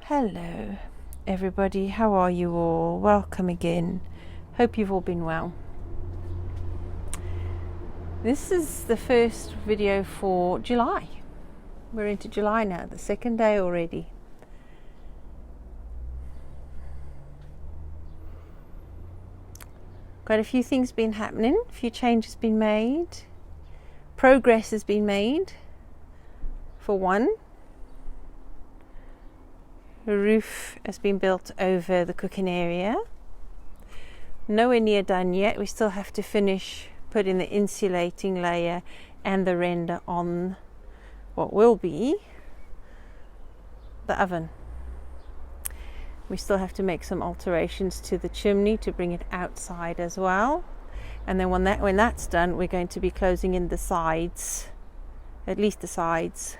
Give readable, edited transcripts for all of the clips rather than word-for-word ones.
Hello everybody, how are you all? Welcome again. Hope you've all been well. This is the first video for July. We're into July now, the second day already. Got a few things been happening, a few changes been made. Progress has been made. For one, a roof has been built over the cooking area. Nowhere near done yet. We still have to finish putting the insulating layer and the render on what will be the oven. We still have to make some alterations to the chimney to bring it outside as well. And then when that's done, we're going to be closing in the sides, at least the sides,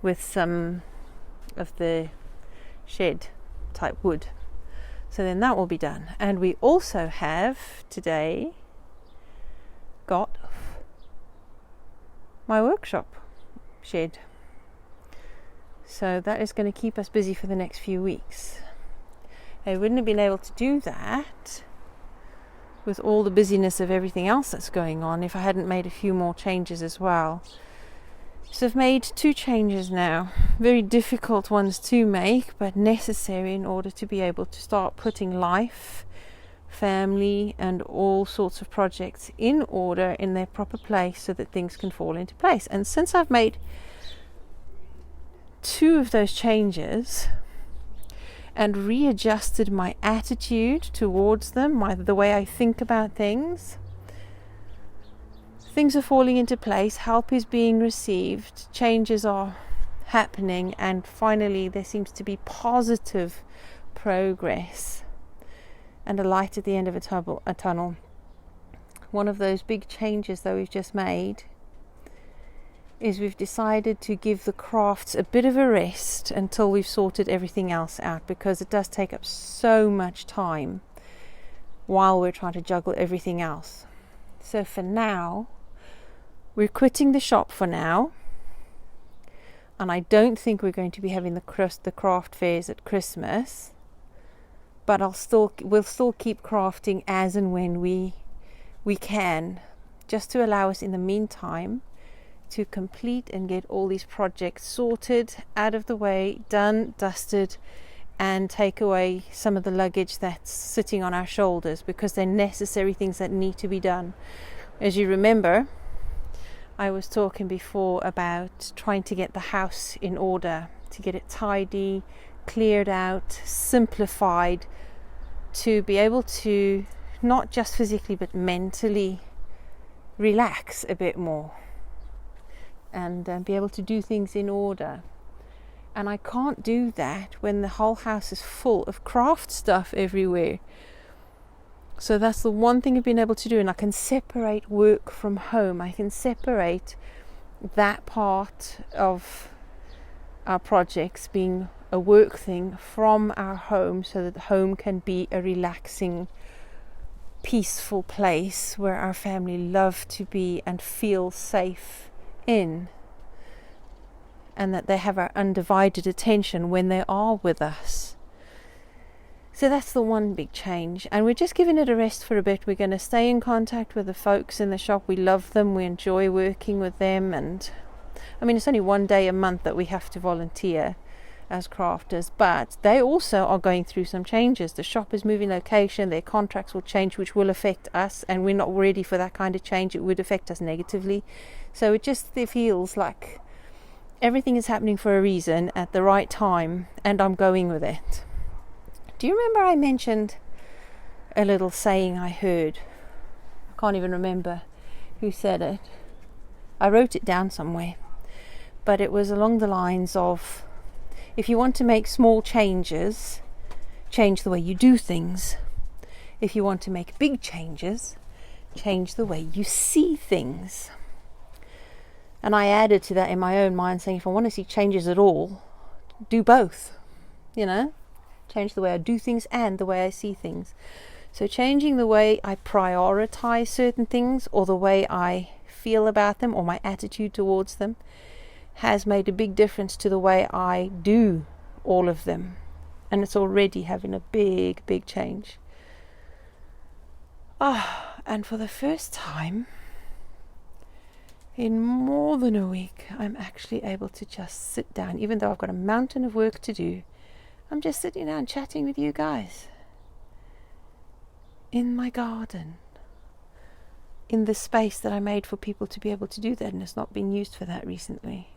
with some of the shed type wood. So then that will be done. And we also have today got my workshop shed. So that is going to keep us busy for the next few weeks. I wouldn't have been able to do that with all the busyness of everything else that's going on if I hadn't made a few more changes as well. So I've made 2 changes now, very difficult ones to make, but necessary in order to be able to start putting life, family, and all sorts of projects in order in their proper place so that things can fall into place. And since I've made 2 of those changes and readjusted my attitude towards them, the way I think about things are falling into place, help is being received, changes are happening, and finally there seems to be positive progress and a light at the end of a tunnel. One of those big changes that we've just made is we've decided to give the crafts a bit of a rest until we've sorted everything else out, because it does take up so much time while we're trying to juggle everything else. So for now, we're quitting the shop for now, and I don't think we're going to be having the craft fairs at Christmas, but we'll still keep crafting as and when we can, just to allow us in the meantime to complete and get all these projects sorted, out of the way, done, dusted, and take away some of the luggage that's sitting on our shoulders, because they're necessary things that need to be done. As you remember, I was talking before about trying to get the house in order, to get it tidy, cleared out, simplified, to be able to not just physically but mentally relax a bit more and be able to do things in order. And I can't do that when the whole house is full of craft stuff everywhere. So that's the one thing I've been able to do, and I can separate work from home. I can separate that part of our projects being a work thing from our home, so that home can be a relaxing, peaceful place where our family love to be and feel safe in, and that they have our undivided attention when they are with us. So that's the one big change, and we're just giving it a rest for a bit. We're going to stay in contact with the folks in the shop. We love them, we enjoy working with them, and I mean, it's only 1 day a month that we have to volunteer as crafters, but they also are going through some changes. The shop is moving location, their contracts will change, which will affect us, and we're not ready for that kind of change. It would affect us negatively. So it feels like everything is happening for a reason at the right time, and I'm going with it. Do you remember I mentioned a little saying I heard? I can't even remember who said it. I wrote it down somewhere. But it was along the lines of, if you want to make small changes, change the way you do things. If you want to make big changes, change the way you see things. And I added to that in my own mind, saying if I want to see changes at all, do both, change the way I do things and the way I see things. So changing the way I prioritize certain things, or the way I feel about them, or my attitude towards them, has made a big difference to the way I do all of them. and it's already having a big change. And for the first time in more than a week, I'm actually able to just sit down, even though I've got a mountain of work to do. I'm just sitting down chatting with you guys in my garden, in the space that I made for people to be able to do that, and it's not been used for that recently.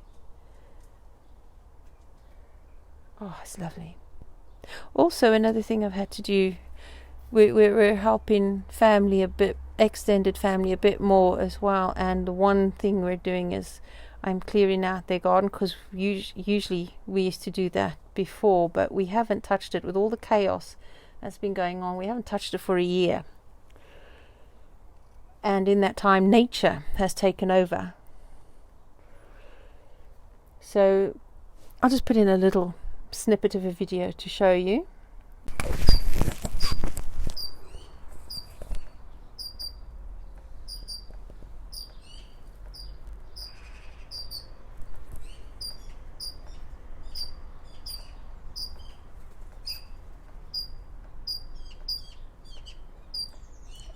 It's lovely. Also, another thing I've had to do, we're helping family a bit, extended family a bit more as well, and the one thing we're doing is I'm clearing out their garden, because usually we used to do that before, but we haven't touched it with all the chaos that's been going on. We haven't touched it for a year, and in that time nature has taken over. So I'll just put in a little snippet of a video to show you.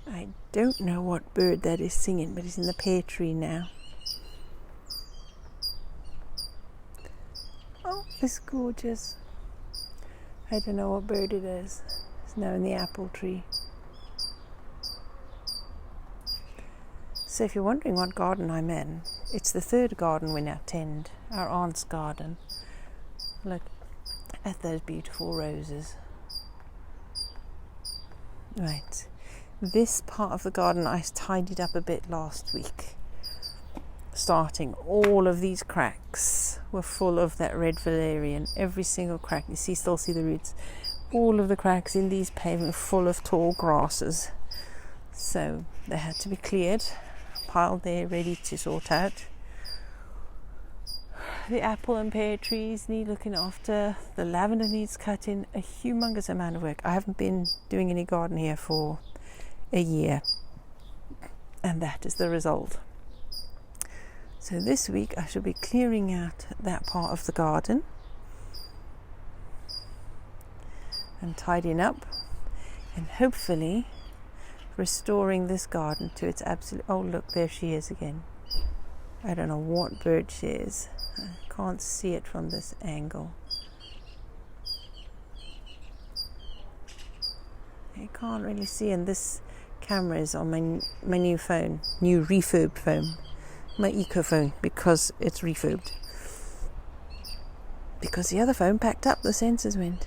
I don't know what bird that is singing, but it's in the pear tree now. Oh, it's gorgeous. I don't know what bird it is. It's now in the apple tree. So if you're wondering what garden I'm in, it's the third garden we now tend, our aunt's garden. Look at those beautiful roses. Right. This part of the garden I tidied up a bit last week. Starting, all of these cracks were full of that red valerian. Every single crack, you still see the roots. All of the cracks in these paving were full of tall grasses. So they had to be cleared, piled there, ready to sort out. The apple and pear trees need looking after. The lavender needs cutting. A humongous amount of work. I haven't been doing any garden here for a year, and that is the result. So this week I shall be clearing out that part of the garden and tidying up, and hopefully restoring this garden to its absolute... Oh look, there she is again. I don't know what bird she is. I can't see it from this angle. I can't really see, and this camera is on my new phone, new refurbed phone, my eco phone, because it's refurbed. Because the other phone packed up, the sensors went.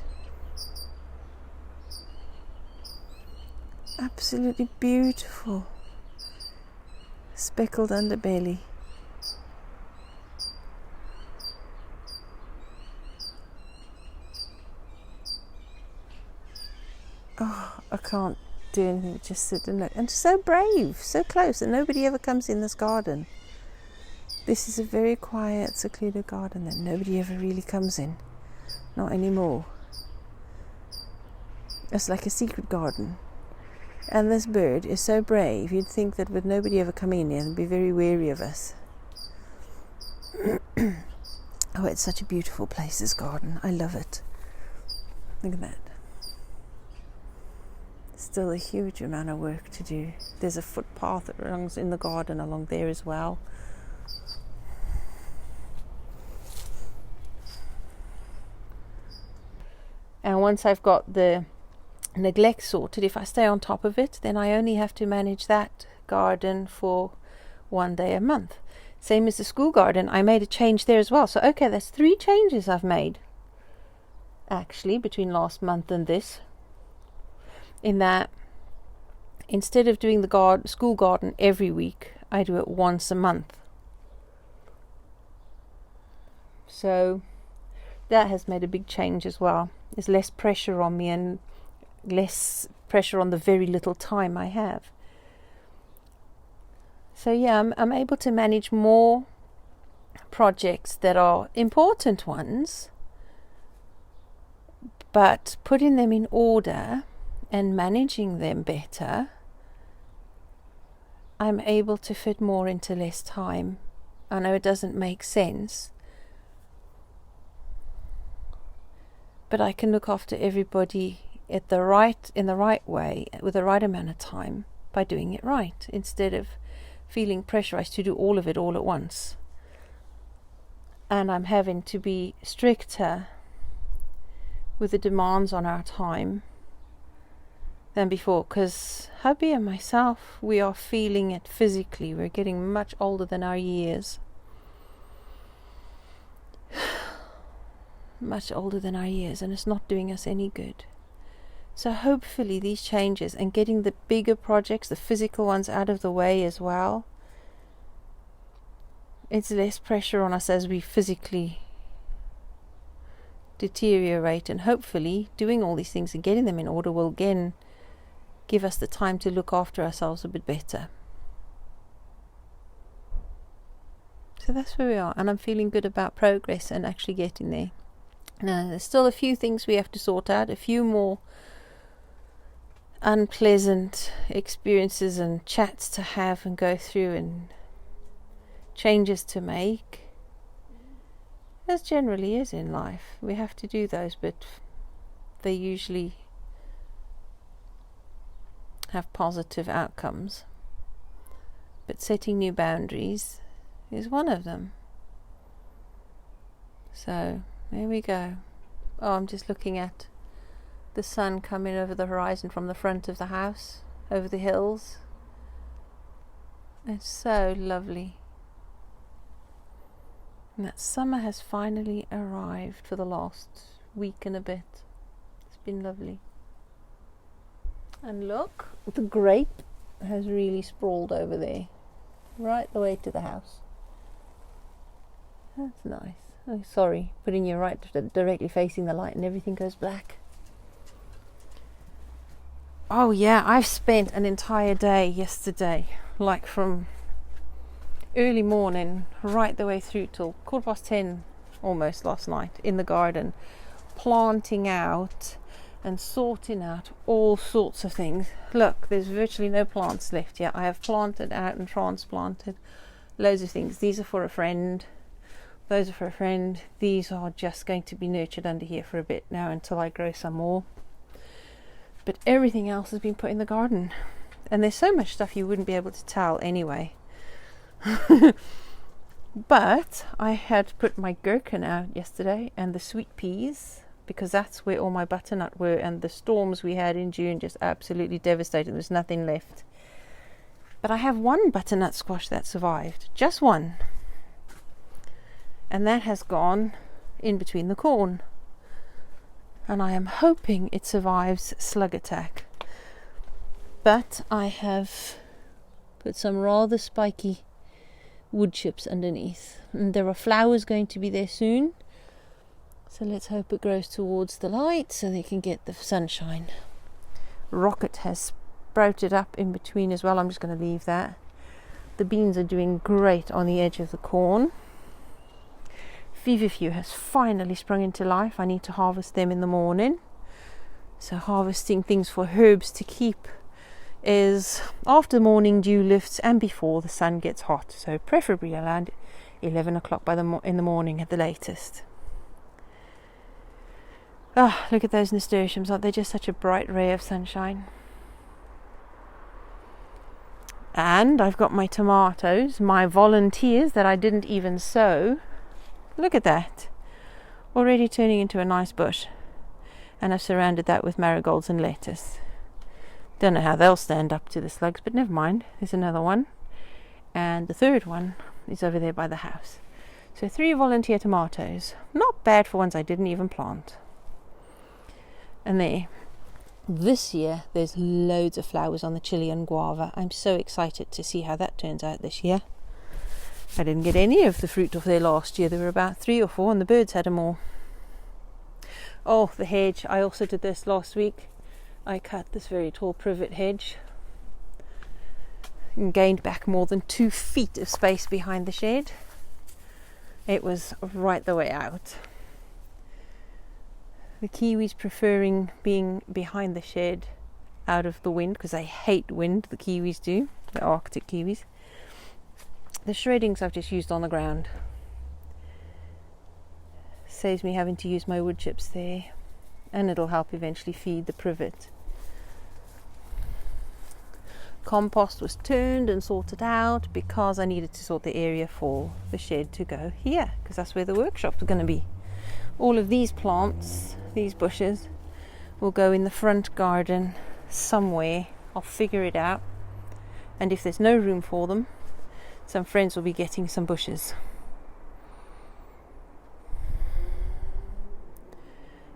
Absolutely beautiful. Speckled underbelly. Oh, I can't do anything but just sit and look. And so brave, so close, and nobody ever comes in this garden. This is a very quiet, secluded garden that nobody ever really comes in. Not anymore. It's like a secret garden. And this bird is so brave, you'd think that with nobody ever coming in here, they'd be very wary of us. Oh, it's such a beautiful place, this garden. I love it. Look at that. Still a huge amount of work to do. There's a footpath that runs in the garden along there as well. And once I've got the neglect sorted, if I stay on top of it, then I only have to manage that garden for one day a month. Same as the school garden, I made a change there as well. So okay, that's 3 changes I've made actually between last month and this. In that, instead of doing the school garden every week, I do it once a month. So that has made a big change as well. There's less pressure on me and less pressure on the very little time I have. So yeah, I'm able to manage more projects that are important ones, but putting them in order and managing them better, I'm able to fit more into less time. I know it doesn't make sense, but I can look after everybody in the right way, with the right amount of time, by doing it right, instead of feeling pressurized to do all of it all at once. And I'm having to be stricter with the demands on our time than before, because hubby and myself, we are feeling it physically. We're getting much older than our years. Much older than our years, and it's not doing us any good. So hopefully these changes, and getting the bigger projects, the physical ones, out of the way as well, it's less pressure on us as we physically deteriorate, and hopefully doing all these things and getting them in order will again give us the time to look after ourselves a bit better. So that's where we are, and I'm feeling good about progress and actually getting there. Now, there's still a few things we have to sort out, a few more unpleasant experiences and chats to have and go through, and changes to make, as generally is in life. We have to do those, but they usually have positive outcomes. But setting new boundaries is one of them. So there we go. Oh, I'm just looking at the sun coming over the horizon from the front of the house, over the hills. It's so lovely. And that summer has finally arrived for the last week and a bit. It's been lovely. And look, the grape has really sprawled over there, right the way to the house. That's nice. Oh, sorry, putting you right directly facing the light and everything goes black. Oh yeah, I've spent an entire day yesterday, like from early morning right the way through till 10:15 almost last night, in the garden, planting out and sorting out all sorts of things. Look, there's virtually no plants left yet. I have planted out and transplanted loads of things. These are for a friend, those are for a friend. These are just going to be nurtured under here for a bit now until I grow some more. But everything else has been put in the garden, and there's so much stuff you wouldn't be able to tell anyway. But I had put my gherkin out yesterday and the sweet peas, because that's where all my butternut were, and the storms we had in June just absolutely devastated. There's nothing left. But I have one butternut squash that survived, just one, and that has gone in between the corn, and I am hoping it survives slug attack. But I have put some rather spiky wood chips underneath, and there are flowers going to be there soon, so let's hope it grows towards the light so they can get the sunshine. Rocket has sprouted up in between as well. I'm just going to leave that. The beans are doing great on the edge of the corn. Feverfew has finally sprung into life. I need to harvest them in the morning, so harvesting things for herbs to keep is after morning dew lifts and before the sun gets hot, so preferably around 11 o'clock in the morning at the latest. Oh, look at those nasturtiums. Aren't they just such a bright ray of sunshine? And I've got my tomatoes, my volunteers that I didn't even sow. Look at that, already turning into a nice bush. And I've surrounded that with marigolds and lettuce. Don't know how they'll stand up to the slugs, but never mind. There's another one, and the third one is over there by the house. So 3 volunteer tomatoes, not bad for ones I didn't even plant. And there, this year there's loads of flowers on the Chilean guava. I'm so excited to see how that turns out this year. I didn't get any of the fruit off there last year. There were about 3 or 4 and the birds had them all. Oh, the hedge, I also did this last week. I cut this very tall privet hedge and gained back more than 2 feet of space behind the shed. It was right the way out. The kiwis preferring being behind the shed out of the wind, because they hate wind, the kiwis do, the Arctic kiwis. The shreddings I've just used on the ground. Saves me having to use my wood chips there. and it'll help eventually feed the privet. Compost was turned and sorted out because I needed to sort the area for the shed to go here, because that's where the workshop is going to be. All of these plants, these bushes, will go in the front garden somewhere. I'll figure it out, and if there's no room for them, some friends will be getting some bushes.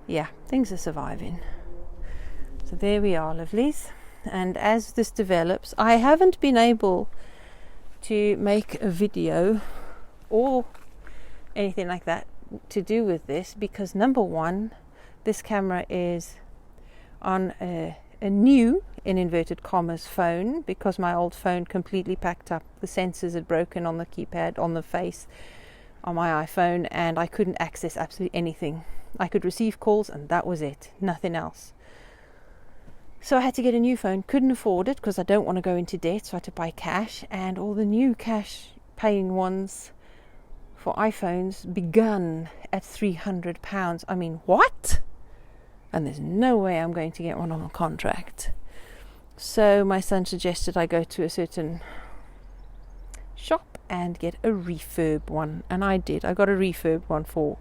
Yeah, things are surviving. So there we are, lovelies. And as this develops, I haven't been able to make a video or anything like that to do with this, because number one, this camera is on a new, in inverted commas, phone, because my old phone completely packed up. The sensors had broken on the keypad, on the face, on my iPhone, and I couldn't access absolutely anything. I could receive calls and that was it, nothing else. So I had to get a new phone. Couldn't afford it because I don't want to go into debt, so I had to buy cash, and all the new cash paying ones for iPhones begun at £300. I mean, what? And there's no way I'm going to get one on a contract. So my son suggested I go to a certain shop and get a refurb one, and I did. I got a refurb one for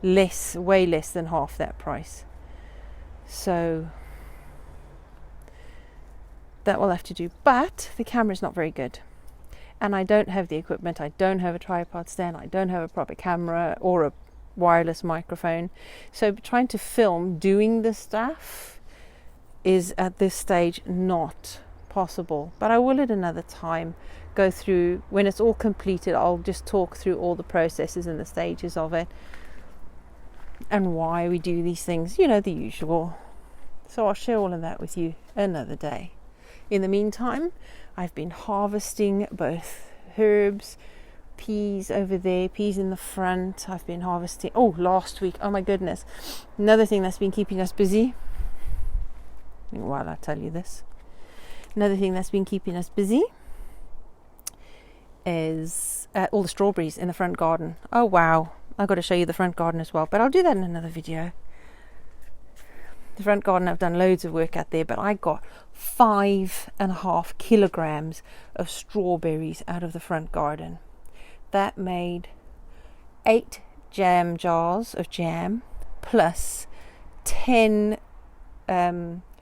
way less than half that price. So that will have to do, but the camera is not very good, and I don't have the equipment. I don't have a tripod stand, I don't have a proper camera or a wireless microphone, so trying to film doing this stuff is at this stage not possible. But I will at another time go through, when it's all completed, I'll just talk through all the processes and the stages of it and why we do these things, you know, the usual. So I'll share all of that with you another day. In the meantime, I've been harvesting both herbs, peas over there, peas in the front. I've been harvesting, last week, oh my goodness, another thing that's been keeping us busy, while I tell you this, another thing that's been keeping us busy is all the strawberries in the front garden. Oh wow, I've got to show you the front garden as well, but I'll do that in another video. The front garden, I've done loads of work out there, but I got 5.5 kilograms of strawberries out of the front garden. That made 8 jam jars of jam, plus 10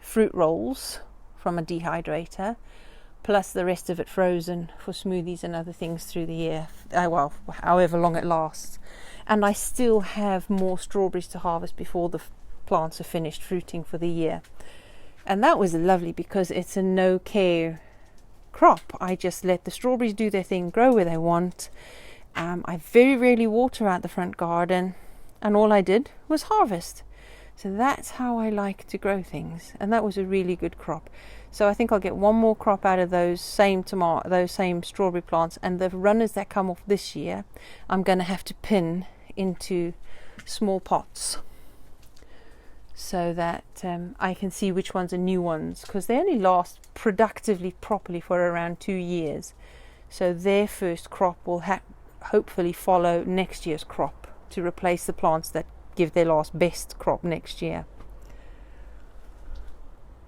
fruit rolls from a dehydrator, plus the rest of it frozen for smoothies and other things through the year, however long it lasts. And I still have more strawberries to harvest before the plants are finished fruiting for the year. And that was lovely because it's a no care crop. I just let the strawberries do their thing, grow where they want. I very rarely water out the front garden, and all I did was harvest. So that's how I like to grow things, and that was a really good crop. So I think I'll get one more crop out of those same strawberry plants, and the runners that come off this year I'm going to have to pin into small pots, so that I can see which ones are new ones, because they only last productively properly for around 2 years. So their first crop will hopefully follow next year's crop to replace the plants that give their last best crop next year.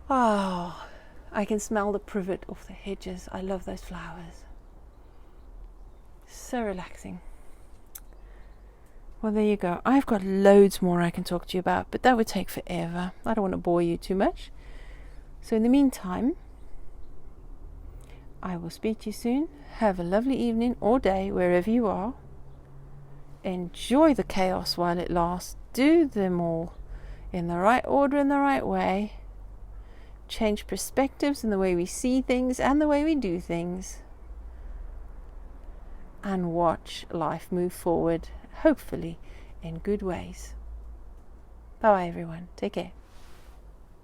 Oh, I can smell the privet off the hedges. I love those flowers. So relaxing. Well, there you go. I've got loads more I can talk to you about, but that would take forever. I don't want to bore you too much. So in the meantime, I will speak to you soon. Have a lovely evening or day wherever you are. Enjoy the chaos while it lasts. Do them all in the right order, in the right way. Change perspectives in the way we see things and the way we do things. And watch life move forward, hopefully in good ways. Bye everyone. Take care.